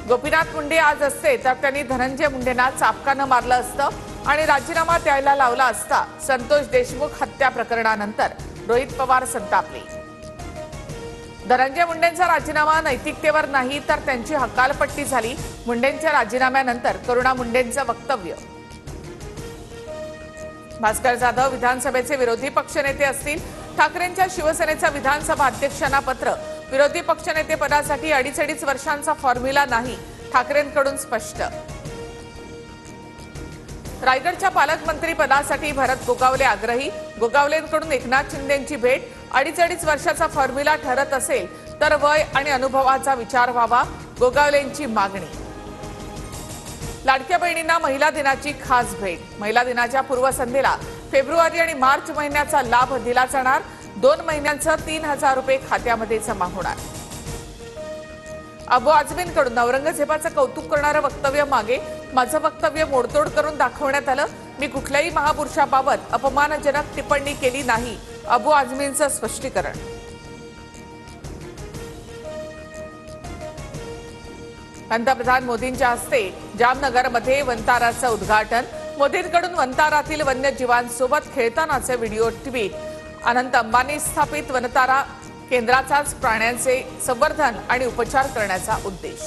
गोपीनाथ मुंडे आज असते तर त्यांनी धनंजय मुंडेंना चापकानं मारलं असतं आणि राजीनामा द्यायला लावला असता. संतोष देशमुख हत्या प्रकरणानंतर रोहित पवार संतापले. धनंजय मुंडेंचा राजीनामा नैतिकतेवर नाही तर त्यांची हकालपट्टी झाली. मुंडेंच्या राजीनाम्यानंतर करुणा मुंडेंचं वक्तव्य. भास्कर जाधव विधानसभेचे विरोधी पक्षनेते असतील. ठाकरेंच्या शिवसेनेच्या विधानसभा अध्यक्षांना पत्र. विरोधी पक्षनेते पदासाठी अडीच वर्षांचा फॉर्म्युला नाही, ठाकरेंकडून स्पष्ट. रायगडच्या पालकमंत्री पदासाठी भरत गोगावले आग्रही. गोगावलेंकडून एकनाथ शिंदेंची भेट. अडीच वर्षाचा फॉर्म्युला ठरत असेल तर वय आणि अनुभवाचा विचार व्हावा, गोगावलेंची मागणी. लाडक्या बहिणींना महिला दिनाची खास भेट. महिला दिनाच्या पूर्वसंध्येला फेब्रुवारी आणि मार्च महिन्याचा लाभ दिला जाणार. 2 महिन्यांचं 3,000 रुपये खात्यामध्ये जमा होणार. अबू आझमींकडून औरंगजेबाचं कौतुक करणारं वक्तव्य मागे. माझं वक्तव्य मोडतोड करून दाखवण्यात आलं. मी कुठल्याही महापुरुषाबाबत अपमानजनक टिप्पणी केली नाही, अबू आझमींचं स्पष्टीकरण. पंतप्रधान मोदींच्या हस्ते जामनगरमध्ये वनताराचं उद्घाटन. मोदींकडून वनतारातील वन्यजीवांसोबत खेळतानाचे व्हिडिओ ट्विट. अनंत अंबानी स्थापित वनतारा केंद्राचाच प्राण्यांचे संवर्धन आणि उपचार करण्याचा उद्देश.